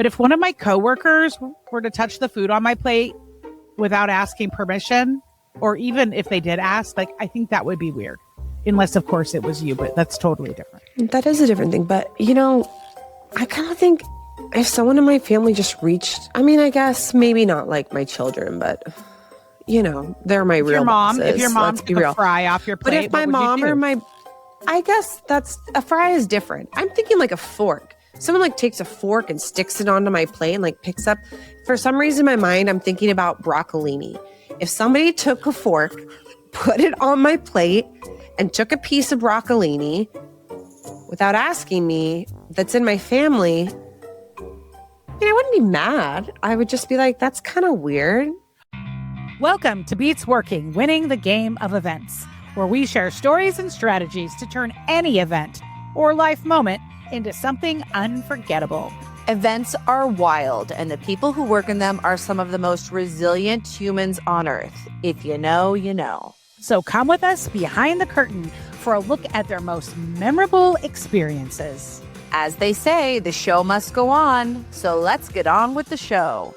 But if one of my coworkers were to touch the food on my plate without asking permission, or even if they did ask, like, I think that would be weird. Unless, of course, it was you, but that's totally different. That is a different thing. But, I kind of think if someone in my family just reached, I guess maybe not like my children, but, they're my real bosses. If your mom took a fry off your plate, but if my mom or I guess a fry is different. I'm thinking like a fork. Someone like takes a fork and sticks it onto my plate and like picks up. For some reason in my mind, I'm thinking about broccolini. If somebody took a fork, put it on my plate, and took a piece of broccolini without asking me, that's in my family, I wouldn't be mad. I would just be like, that's kind of weird. Welcome to Beats Working, Winning the Game of Events, where we share stories and strategies to turn any event or life moment into something unforgettable. Events are wild, and the people who work in them are some of the most resilient humans on Earth. If you know, you know. So come with us behind the curtain for a look at their most memorable experiences. As they say, the show must go on, so let's get on with the show.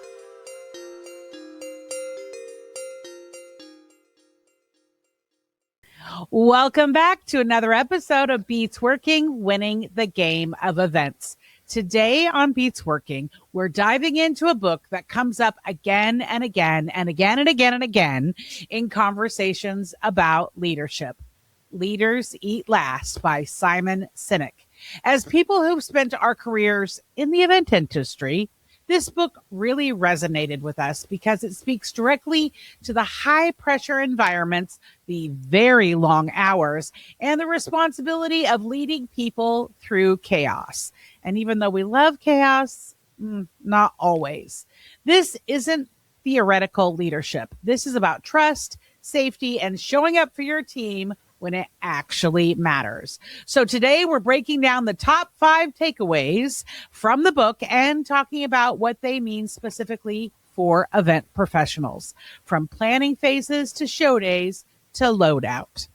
Welcome back to another episode of Beats Working, Winning the Game of Events. Today on Beats Working, we're diving into a book that comes up again and again and again and again and again in conversations about leadership. Leaders Eat Last by Simon Sinek. As people who've spent our careers in the event industry, this book really resonated with us because it speaks directly to the high-pressure environments, the very long hours, and the responsibility of leading people through chaos. And even though we love chaos, not always. This isn't theoretical leadership. This is about trust, safety, and showing up for your team when it actually matters. So today we're breaking down the top 5 takeaways from the book and talking about what they mean specifically for event professionals, from planning phases to show days to loadout.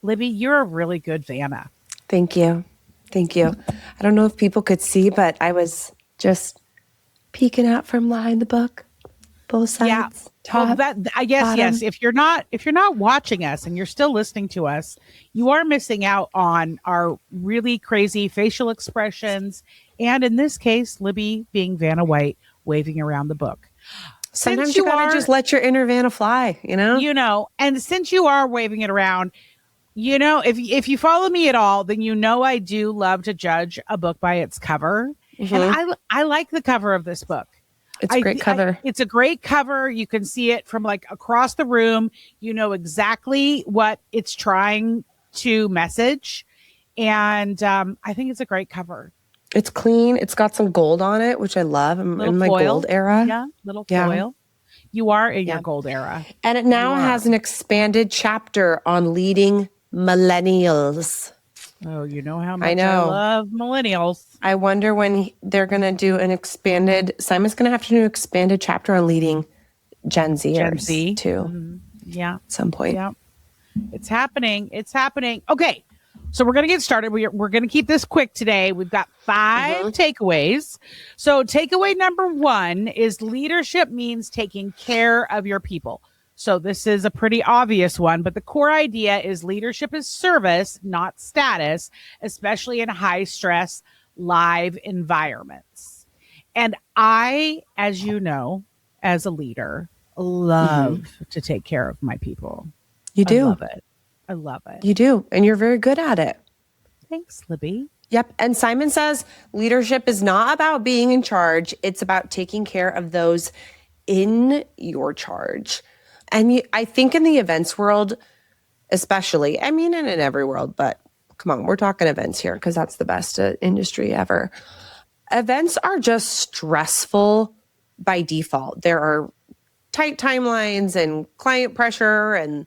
Libby, you're a really good Vanna. Thank you. Thank you. I don't know if people could see, but I was just peeking out from behind the book. Both sides. Yeah. Top, I guess, bottom. yes. If you're not watching us and you're still listening to us, you are missing out on our really crazy facial expressions. And in this case, Libby being Vanna White, waving around the book. Sometimes you gotta just let your inner Vanna fly, And since you are waving it around, if you follow me at all, then I do love to judge a book by its cover. Mm-hmm. And I like the cover of this book. It's a great cover. It's a great cover. You can see it from like across the room. You know exactly what it's trying to message. And I think it's a great cover. It's clean. It's got some gold on it, which I love. I'm in my gold era. Yeah, little foil. You are in your gold era. And it now has an expanded chapter on leading millennials. Oh, you know how much I love millennials. I wonder when they're going to do Simon's going to have to do an expanded chapter on leading Gen Z too. Mm-hmm. Yeah. At some point. Yeah. It's happening. Okay. So we're going to get started. We're going to keep this quick today. We've got 5 takeaways. So takeaway number 1 is leadership means taking care of your people. So this is a pretty obvious one, but the core idea is leadership is service, not status, especially in high stress, live enviriments. And I, as you know, as a leader, love to take care of my people. You do. I love it. You do. And you're very good at it. Thanks, Libby. Yep. And Simon says leadership is not about being in charge. It's about taking care of those in your charge. And I think in the events world, especially, and in every world, but come on, we're talking events here because that's the best industry ever. Events are just stressful by default. There are tight timelines and client pressure and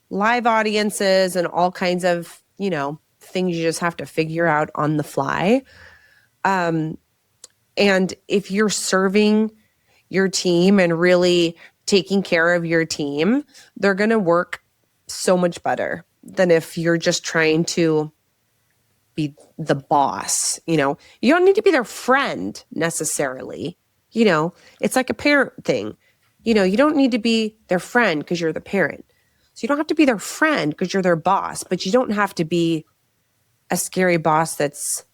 live audiences and all kinds of, things you just have to figure out on the fly. And if you're serving your team and really taking care of your team, they're going to work so much better than if you're just trying to be the boss. You don't need to be their friend necessarily. It's like a parent thing. You don't need to be their friend because you're the parent. So you don't have to be their friend because you're their boss, but you don't have to be a scary boss that's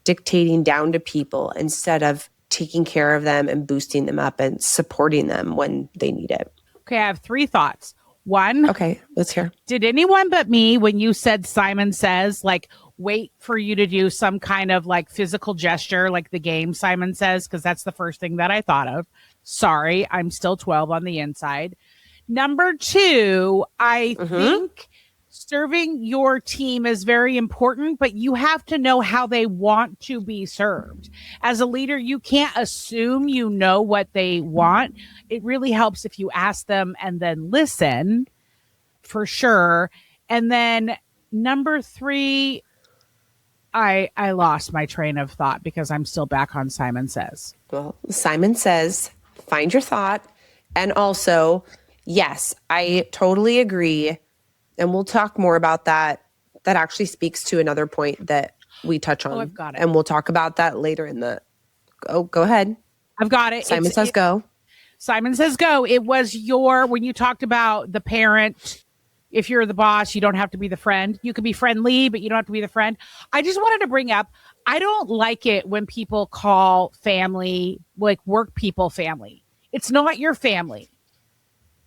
dictating down to people instead of taking care of them and boosting them up and supporting them when they need it. Okay, I have 3 thoughts. One. Okay, let's hear. Did anyone but me, when you said Simon Says, like, wait for you to do some kind of like physical gesture, like the game Simon Says? Because that's the first thing that I thought of. Sorry, I'm still 12 on the inside. Number 2, I think serving your team is very important, but you have to know how they want to be served. As a leader, you can't assume you know what they want. It really helps if you ask them and then listen, for sure. And then number 3, I lost my train of thought because I'm still back on Simon Says. Well, Simon Says, find your thought. And also, yes, I totally agree. And we'll talk more about that. That actually speaks to another point that we touch on. Oh, I've got it. And we'll talk about that later in the... Oh, go ahead. I've got it. Simon Says go. Simon Says go. It was when you talked about the parent, if you're the boss, you don't have to be the friend. You can be friendly, but you don't have to be the friend. I just wanted to bring up, I don't like it when people call family, like work people, family. It's not your family.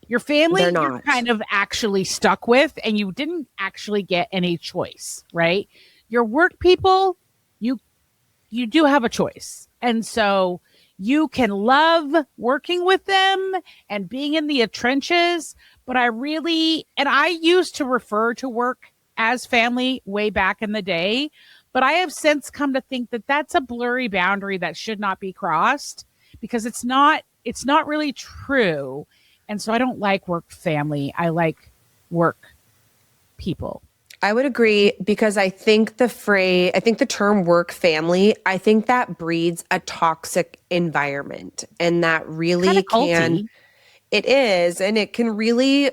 Your family, you're kind of actually stuck with, and you didn't actually get any choice, right? Your work people, you do have a choice. And so you can love working with them and being in the trenches, but I used to refer to work as family way back in the day, but I have since come to think that that's a blurry boundary that should not be crossed because it's not really true. And so I don't like work family. I like work people. I would agree because I think the term work family, I think that breeds a toxic environment, and that really can, it is, and it can really,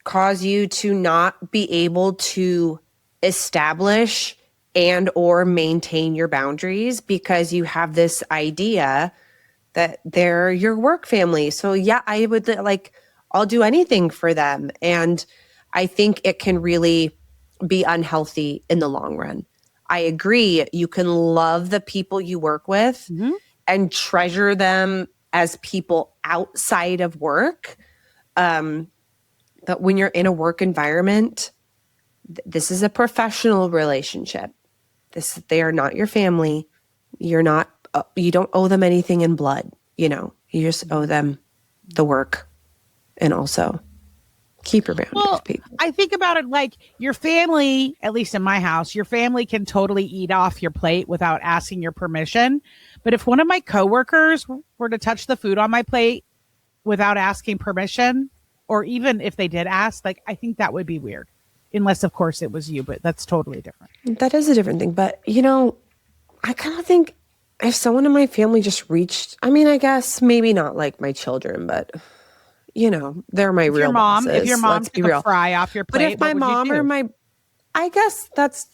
cause you to not be able to establish and or maintain your boundaries because you have this idea that they're your work family. So yeah, I would I'll do anything for them. And I think it can really be unhealthy in the long run. I agree. You can love the people you work with and treasure them as people outside of work. But when you're in a work environment, this is a professional relationship. They are not your family. You don't owe them anything in blood. You just owe them the work, and also keep your boundaries, people. I think about it like your family, at least in my house, your family can totally eat off your plate without asking your permission. But if one of my coworkers were to touch the food on my plate without asking permission, or even if they did ask, I think that would be weird. Unless, of course, it was you, but that's totally different. That is a different thing. But, I kind of think if someone in my family just reached, I guess maybe not like my children, but, they're my real bosses. If your mom took a fry off your plate, but if my mom or I guess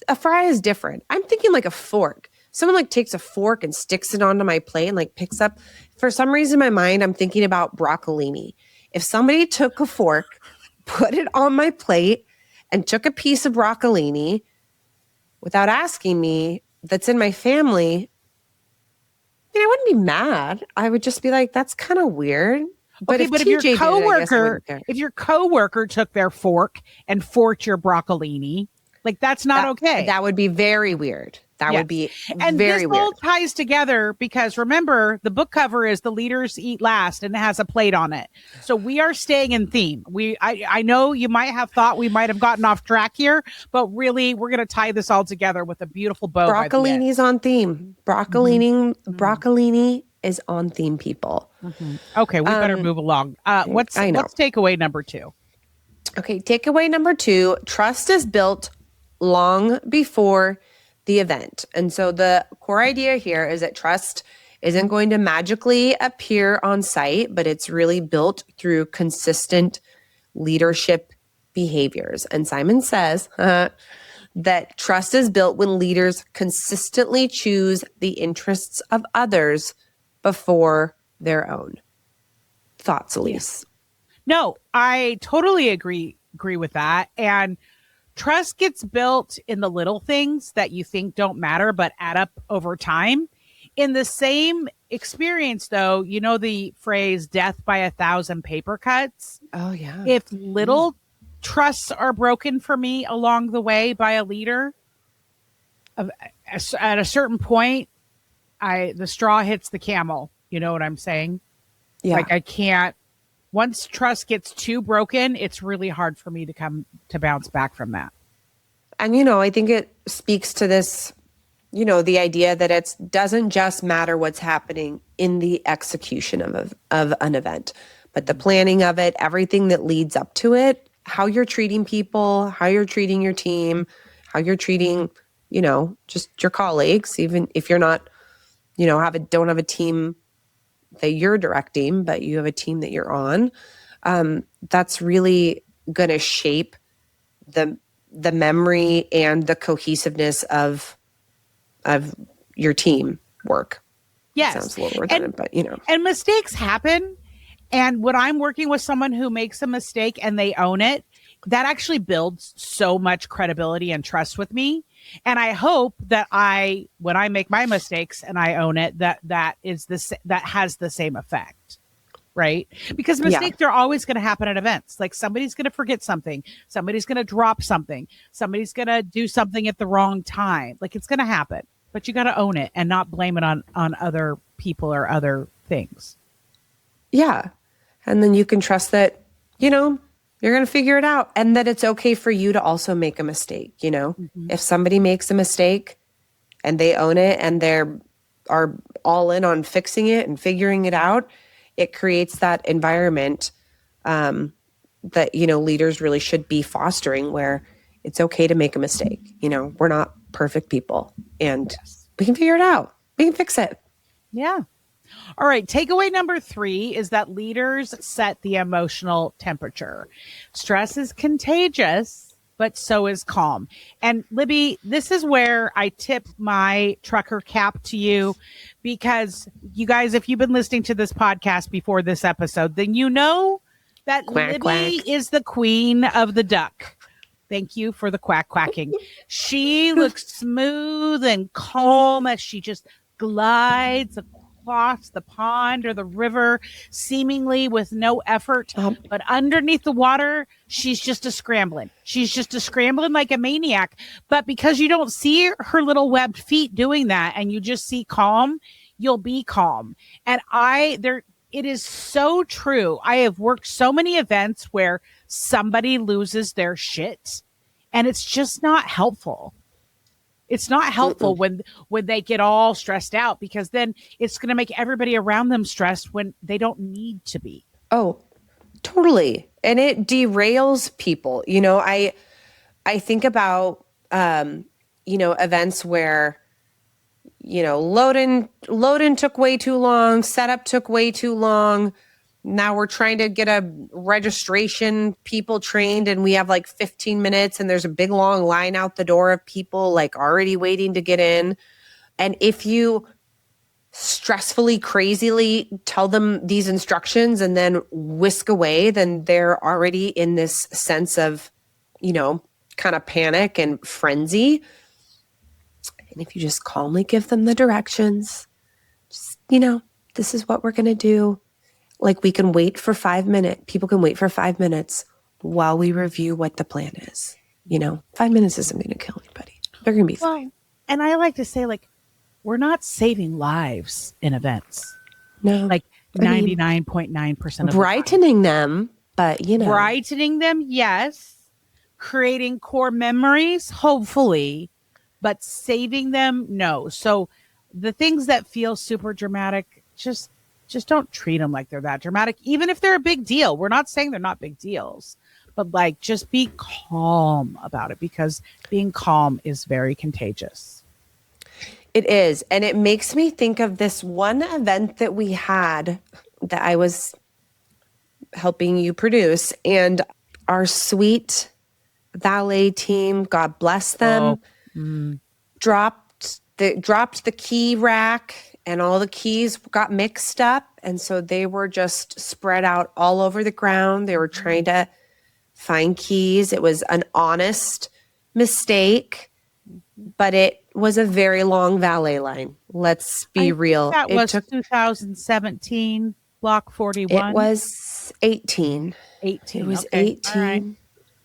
a fry is different. I'm thinking like a fork. Someone takes a fork and sticks it onto my plate and picks up. For some reason in my mind, I'm thinking about broccolini. If somebody took a fork, put it on my plate, and took a piece of broccolini without asking me, that's in my family, I wouldn't be mad. I would just be like, that's kind of weird. But if your coworker took their fork and forked your broccolini, that's not okay. That would be very weird. That would be very weird. And this all ties together because remember, the book cover is The Leaders Eat Last and it has a plate on it. So we are staying in theme. I know you might have thought we might have gotten off track here, but really we're going to tie this all together with a beautiful bow. Broccolini's on theme. Broccolini is on theme, people. Okay, we better move along. What's takeaway number 2? Okay, takeaway number 2, trust is built long before the event. And so the core idea here is that trust isn't going to magically appear on site, but it's really built through consistent leadership behaviors. And Simon says that trust is built when leaders consistently choose the interests of others before their own. Thoughts, Alysse? No, I totally agree with that. And trust gets built in the little things that you think don't matter but add up over time. In the same experience, though, you know the phrase death by 1,000 paper cuts? Oh, yeah. If little trusts are broken for me along the way by a leader, at a certain point, the straw hits the camel. You know what I'm saying? Yeah. Like I can't. Once trust gets too broken, it's really hard for me to bounce back from that. And, you know, I think it speaks to this, you know, the idea that it doesn't just matter what's happening in the execution of an event, but the planning of it, everything that leads up to it, how you're treating people, how you're treating your team, how you're treating, you know, just your colleagues, even if you're not, you know, don't have a team that you're directing, but you have a team that you're on. That's really going to shape the memory and the cohesiveness of your team work. Yes. Sounds a little redundant, but you know. And mistakes happen. And when I'm working with someone who makes a mistake and they own it, that actually builds so much credibility and trust with me. And I hope that when I make my mistakes and I own it, that has the same effect. Right? Because mistakes are always going to happen at events. Like somebody's going to forget something. Somebody's going to drop something. Somebody's going to do something at the wrong time. Like it's going to happen, but you got to own it and not blame it on other people or other things. Yeah. And then you can trust that, you know, you're going to figure it out and that it's okay for you to also make a mistake. You know, if somebody makes a mistake and they own it and are all in on fixing it and figuring it out, it creates that environment that, you know, leaders really should be fostering where it's okay to make a mistake. You know, we're not perfect people and we can figure it out. We can fix it. Yeah. All right. Takeaway number 3 is that leaders set the emotional temperature. Stress is contagious, but so is calm. And Libby, this is where I tip my trucker cap to you because you guys, if you've been listening to this podcast before this episode, then you know that Quack, Libby quack. is the queen of the duck. Thank you for the quack quacking. She looks smooth and calm as she just glides across the pond or the river, seemingly with no effort. But underneath the water, she's just a scrambling. She's just a scrambling like a maniac. But because you don't see her little webbed feet doing that and you just see calm, you'll be calm. And it is so true. I have worked so many events where somebody loses their shit and it's just not helpful. It's not helpful when they get all stressed out because then it's going to make everybody around them stressed when they don't need to be. Oh, totally. And it derails people. You know, I think about, you know, events where, you know, load-in took way too long, setup took way too long. Now we're trying to get a registration people trained and we have like 15 minutes and there's a big long line out the door of people like already waiting to get in. And if you stressfully, crazily tell them these instructions and then whisk away, then they're already in this sense of, you know, kind of panic and frenzy. And if you just calmly give them the directions, just, you know, this is what we're going to do. Like we can wait for 5 minutes. People can wait for 5 minutes while we review what the plan is. You know, 5 minutes isn't going to kill anybody. They're going to be fine. And I like to say, like, we're not saving lives in events. No. Like 99.9% of brightening them, but you know. Brightening them, yes. Creating core memories, hopefully. But saving them, no. So the things that feel super dramatic, just don't treat them like they're that dramatic, even if they're a big deal. We're not saying they're not big deals, but like just be calm about it because being calm is very contagious. It is. And it makes me think of this one event that we had that I was helping you produce. And our sweet valet team, God bless them, dropped the key rack, and all the keys got mixed up. And so they were just spread out all over the ground. They were trying to find keys. It was an honest mistake, but it was a very long valet line. Let's be real. That was 2017, block 41. It was 18. 18. It was okay. 18. Right.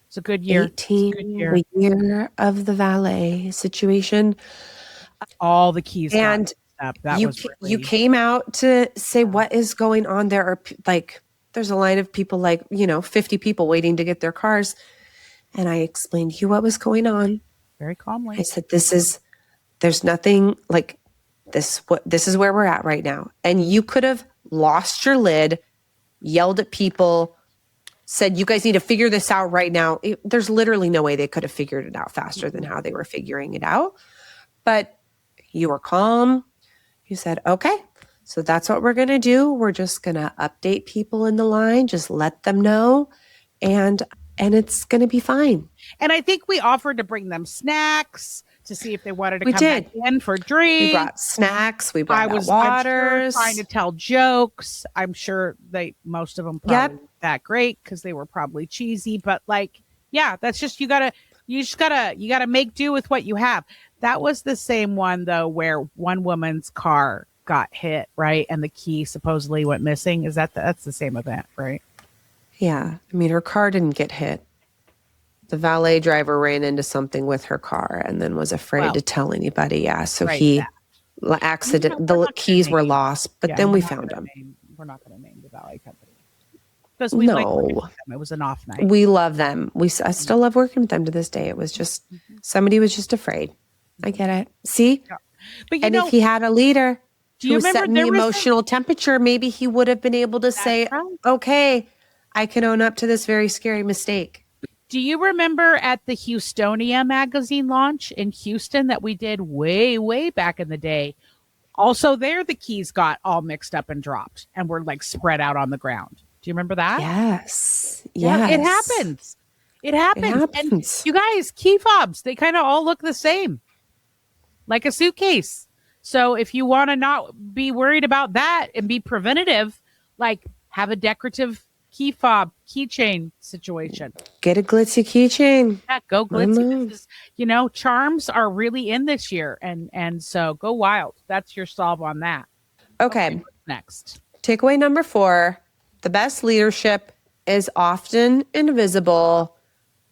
It's a good year. 18, the year of the valet situation. All the keys. And you came out to say, what is going on? There are there's a line of people, 50 people waiting to get their cars. And I explained to you what was going on. Very calmly. I said, there's nothing like this. This is where we're at right now. And you could have lost your lid, yelled at people, said, you guys need to figure this out right now. There's literally no way they could have figured it out faster than how they were figuring it out. But you were calm. You said, okay, so that's what we're going to do. We're just going to update people in the line. Just let them know. And it's going to be fine. And I think we offered to bring them snacks to see if they wanted to come back in for drinks. We brought snacks. We brought waters. Trying to tell jokes. I'm sure most of them probably weren't that great because they were probably cheesy. But that's just you gotta make do with what you have. That was the same one though, where one woman's car got hit, right, and the key supposedly went missing. That's the same event, right? Yeah, I mean, her car didn't get hit. The valet driver ran into something with her car and then was afraid to tell anybody. Yeah, so the keys were lost, but then we found them. We're not going to name the valet company because we like working with them. It was an off night. We love them. I still love working with them to this day. It was just somebody was just afraid. I get it. See, but if he had a leader who was setting the emotional temperature, maybe he would have been able to say, "Okay, I can own up to this very scary mistake." Do you remember at the Houstonia magazine launch in Houston that we did way, way back in the day? Also there, the keys got all mixed up and dropped and were spread out on the ground. Do you remember that? Yes. Yeah, it happens. It happens. And you guys, key fobs, they kind of all look the same, like a suitcase. So if you want to not be worried about that and be preventative, have a decorative key fob, keychain situation. Get a glitzy keychain. Yeah, go glitzy. Charms are really in this year, and so go wild. That's your solve on that. Okay. Next. Takeaway number 4, the best leadership is often invisible,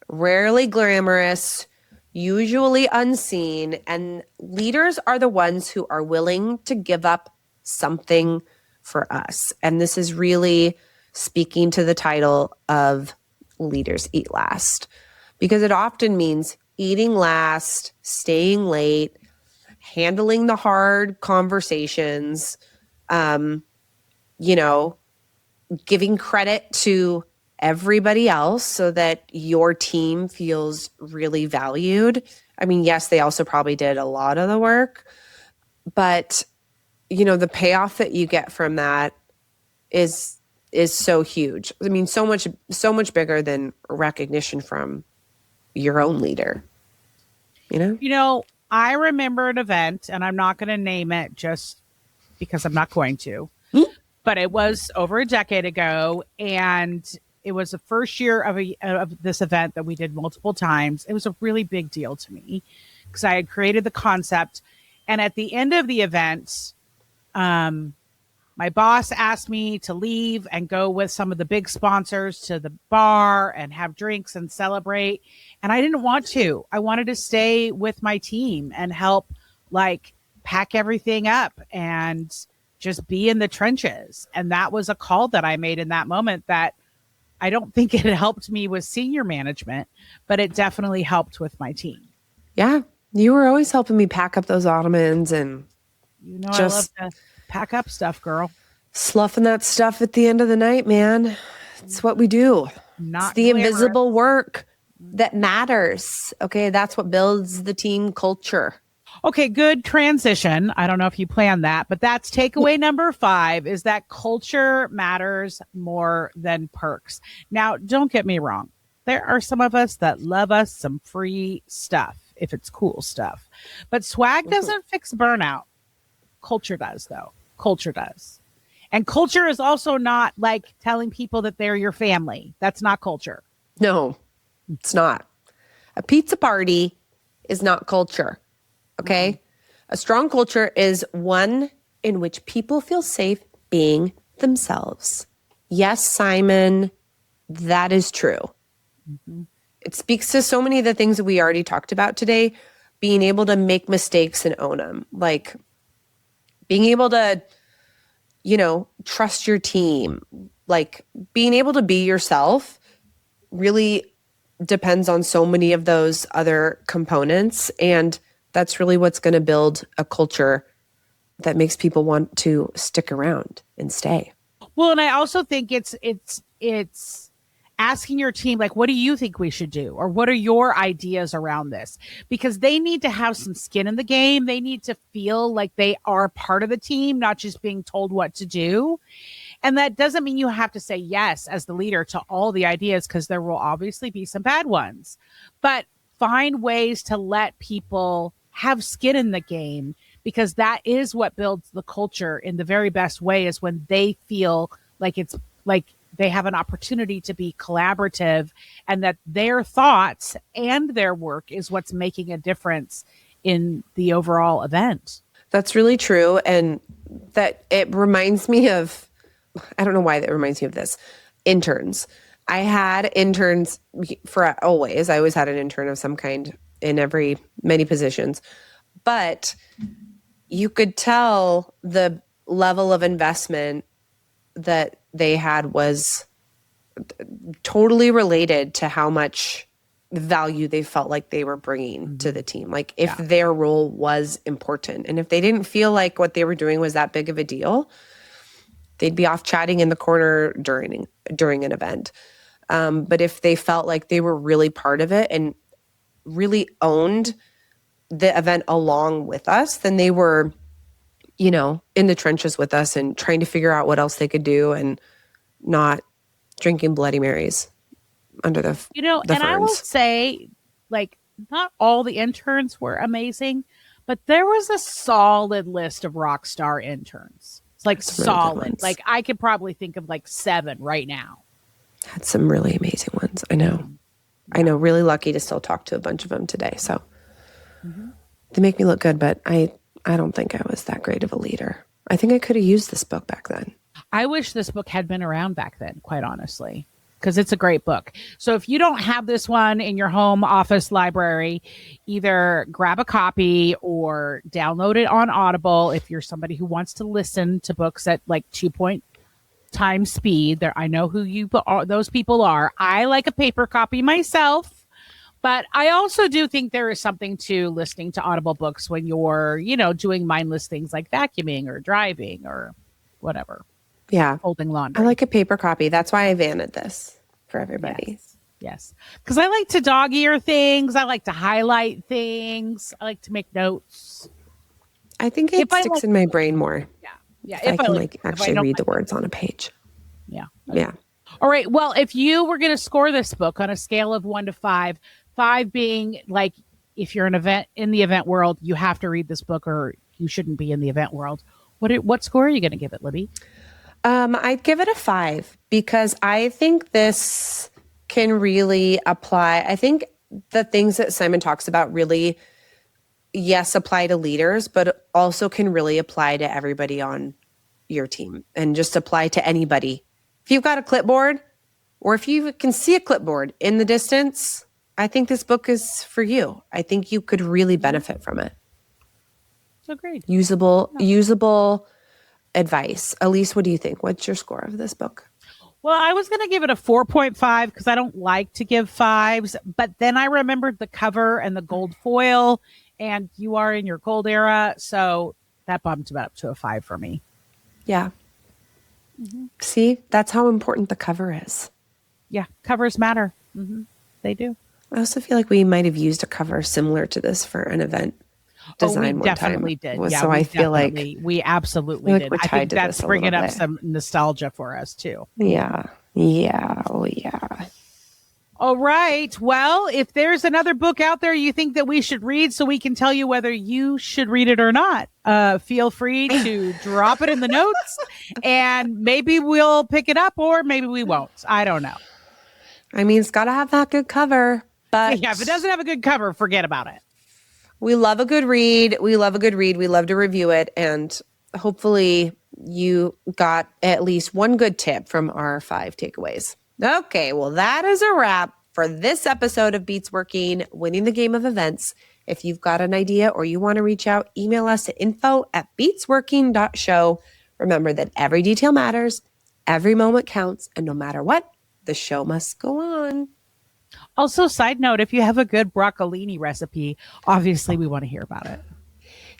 rarely glamorous, usually unseen, and leaders are the ones who are willing to give up something for us. And this is really speaking to the title of Leaders Eat Last, because it often means eating last, staying late, handling the hard conversations, giving credit to everybody else so that your team feels really valued. I mean, yes, they also probably did a lot of the work, but the payoff that you get from that is so huge. I mean, so much bigger than recognition from your own leader. I remember an event, and I'm not going to name it just because I'm not going to, but it was over a decade ago, and it was the first year of this event that we did multiple times. It was a really big deal to me because I had created the concept, and at the end of the event, my boss asked me to leave and go with some of the big sponsors to the bar and have drinks and celebrate. And I didn't want to. I wanted to stay with my team and help pack everything up and just be in the trenches. And that was a call that I made in that moment that I don't think it helped me with senior management, but it definitely helped with my team. Yeah. You were always helping me pack up those ottomans and I love to pack up stuff, girl. Sloughing that stuff at the end of the night, man. It's what we do. It's the invisible work that matters. Okay, that's what builds the team culture. Okay, good transition. I don't know if you planned that, but that's takeaway number 5 is that culture matters more than perks. Now, don't get me wrong. there are some of us that love us some free stuff if it's cool stuff. But swag doesn't fix burnout. Culture does, though. Culture does. And culture is also not like telling people that they're your family. That's not culture. No, it's not. A pizza party is not culture. Okay? A strong culture is one in which people feel safe being themselves. Yes, Simon, that is true. It speaks to so many of the things that we already talked about today, being able to make mistakes and own them. Like being able to, trust your team, like being able to be yourself really depends on so many of those other components. And that's really what's going to build a culture that makes people want to stick around and stay. Well, and I also think it's asking your team, like, what do you think we should do? Or what are your ideas around this? Because they need to have some skin in the game. They need to feel like they are part of the team, not just being told what to do. And that doesn't mean you have to say yes as the leader to all the ideas, because there will obviously be some bad ones. But find ways to let people have skin in the game, because that is what builds the culture in the very best way, is when they feel like it's like they have an opportunity to be collaborative and that their thoughts and their work is what's making a difference in the overall event. That's really true. And that it reminds me of, I don't know why that reminds me of this, interns. I had interns for always. I always had an intern of some kind in many positions. But you could tell the level of investment that they had was totally related to how much value they felt like they were bringing to the team. Like if their role was important, and if they didn't feel like what they were doing was that big of a deal, they'd be off chatting in the corner during an event. But if they felt like they were really part of it and really owned the event along with us, then they were, in the trenches with us and trying to figure out what else they could do and not drinking Bloody Marys under the and ferns. I will say, like, not all the interns were amazing, but there was a solid list of rock star interns. It's like solid. Like I could probably think of like 7 right now. Had some really amazing ones. I know. I know. Really lucky to still talk to a bunch of them today. So they make me look good, but I don't think I was that great of a leader. I think I could have used this book back then. I wish this book had been around back then, quite honestly, because it's a great book. So if you don't have this one in your home office library, either grab a copy or download it on Audible. If you're somebody who wants to listen to books at like 2 times speed, I know who those people are. I like a paper copy myself. But I also do think there is something to listening to Audible books when you're, doing mindless things like vacuuming or driving or whatever. Yeah. Folding laundry. I like a paper copy. That's why I vanted this for everybody. Yes. Because I like to dog ear things. I like to highlight things. I like to make notes. I think it sticks in my brain more. Yeah. If I can actually read the words on a page. Yeah. Yeah. All right. Well, if you were going to score this book on a scale of 1 to 5, 5 being like, if you're in the event world, you have to read this book, or you shouldn't be in the event world. What score are you going to give it, Libby? I'd give it a 5 because I think this can really apply. I think the things that Simon talks about really, yes, apply to leaders, but also can really apply to everybody on your team and just apply to anybody. If you've got a clipboard, or if you can see a clipboard in the distance, I think this book is for you. I think you could really benefit from it. Agreed. Usable advice. Alysse, what do you think? What's your score of this book? Well, I was going to give it a 4.5 because I don't like to give 5s, but then I remembered the cover and the gold foil, and you are in your gold era, so that bumped it up to a 5 for me. Yeah. See, that's how important the cover is. Yeah, covers matter. They do. I also feel like we might have used a cover similar to this for an event design we definitely did. Yeah, so I feel like we absolutely did. We're I think tied to that's this a bringing little up bit. some nostalgia for us too. Yeah. Oh, yeah. All right. Well, if there's another book out there you think that we should read so we can tell you whether you should read it or not, feel free to drop it in the notes and maybe we'll pick it up or maybe we won't. I don't know. I mean, it's got to have that good cover, but yeah, if it doesn't have a good cover, forget about it. We love a good read. We love a good read. We love to review it. And hopefully you got at least one good tip from our 5 takeaways. Okay, well, that is a wrap for this episode of Beats Working, Winning the Game of Events. If you've got an idea or you want to reach out, email us at info@beatsworking.show. Remember that every detail matters, every moment counts, and no matter what, the show must go on. Also, side note, if you have a good broccolini recipe, obviously we want to hear about it.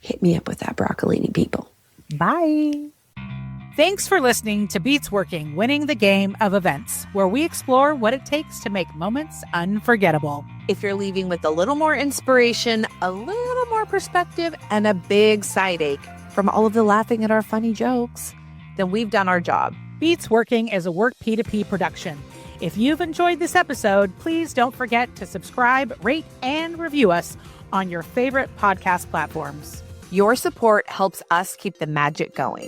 Hit me up with that broccolini, people. Bye. Thanks for listening to Beats Working, Winning the Game of Events, where we explore what it takes to make moments unforgettable. If you're leaving with a little more inspiration, a little more perspective, and a big side ache from all of the laughing at our funny jokes, then we've done our job. Beats Working is a Work P2P production. If you've enjoyed this episode, please don't forget to subscribe, rate, and review us on your favorite podcast platforms. Your support helps us keep the magic going.